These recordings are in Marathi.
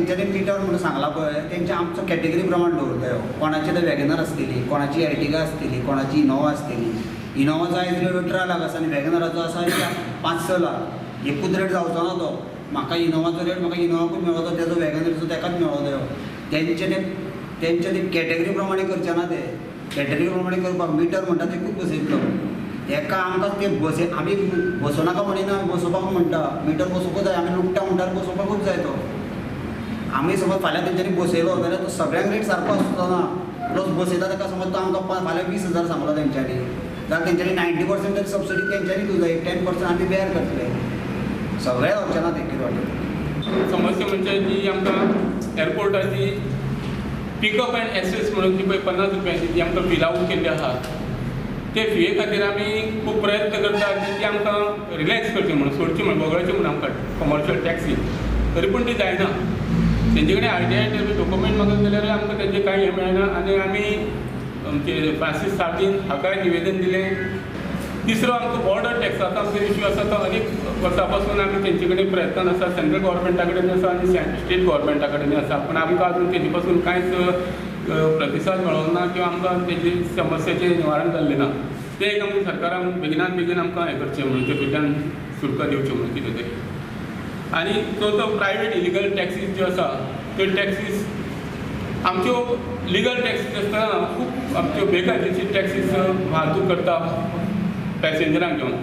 तेंच्यांनी मिटर म्हणून सांगला पळय तेंच्या आमचो कॅटेगरी प्रमाण दवरताय कोणाची तर वॅगनर आसतली कोणाची एर्टिगा आसतली कोणाची इनोवा आसतली इनोवाचो आयज रेट 18 लाख आसा आनी वॅगनराचो आसा 5-6 लाख एकूच रेट जावचो ना तो म्हाका इनोवाचो रेट म्हाका इनोवाकूच मेळ्ळो तेजो वॅगनराचो तेकाच मेळ्ळो जायो तेंचे ते कॅटेगरी प्रमाणे करचे ना ते कॅटेगरी प्रमाणे करपाक मिटर म्हणटा ते खूब बसयतलो एका आमकां ते बसे आमी बसोनाका म्हणिना बसोवपाक म्हणटा मिटर बसोवपूच जाय आमी लुकटा म्हणटार बसोवपाकूच जाय तो आमी समज फाल्यां तेंच्यांनी बसयलो जाल्यार तो सगळ्यांक रेट सारको आसचो ना प्लस बसयता ताका समज तो आमकां फाल्यां 20,000 सांगलो तेंच्यांनी जाल्यार तेंच्यांनी 90% तरी सबसिडी तेंच्यांनी दिवं जाय 10% आमी बेर करतले सगळे वचचे ना ते वाटेन समस्या म्हणजे जी आमकां एअरपोर्टाची पिकअप एंड एक्सेस म्हणून ती पळय 50 रुपयांची जी आमकां फी लागू केल्ली आहा ते फिये खातीर आमी खूब प्रयत्न करता की ती आमकां रिलॅक्स करची म्हणून सोडची म्हणून वगळची म्हणून आमकां कमर्शियल टॅक्सी तरी पूण ती जायना तेंचे कडेन RTI डॉक्युमेंट मागत जाल्यार आमकां तेंचे कांय हें मेळना आनी आमी आमचे फ्रांसीस सार्दीन हाकाय निवेदन दिलें तिसरो आमचो बॉर्डर टॅक्साचो आमचो इश्यू आसा तो अनेक वर्सां पासून आमी तेंचे कडेन प्रयत्न आसा सेंट्रल गव्हर्मेंटा कडेन आसा आनी स्टेट गव्हर्मेंटा कडेन आसा पूण आमकां अजून तेजे पासून कांयच प्रतिसाद मेळोंक ना किंवा आमकां तेजी समस्याचें निवारण जाल्लें ना तें एक आमच्या सरकारान बेगिनात बेगीन आमकां हें करचें म्हणून ते भितर शुल्क दिवचें म्हणून कितें तरी आनी तो प्रायवेट इलिगल टॅक्सीज ज्यो आसा त्यो टॅक्सीज आमच्यो लिगल टॅक्सीज आसतना खूब आमच्यो बेकायदेशीर टॅक्सीज वाहतूक करता पॅसेंजरांक घेवन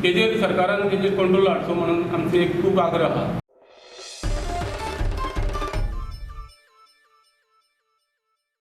तेजेर सरकारान तेजेर कंट्रोल हाडचो म्हणून आमचो एक खूब आग्रह आहा.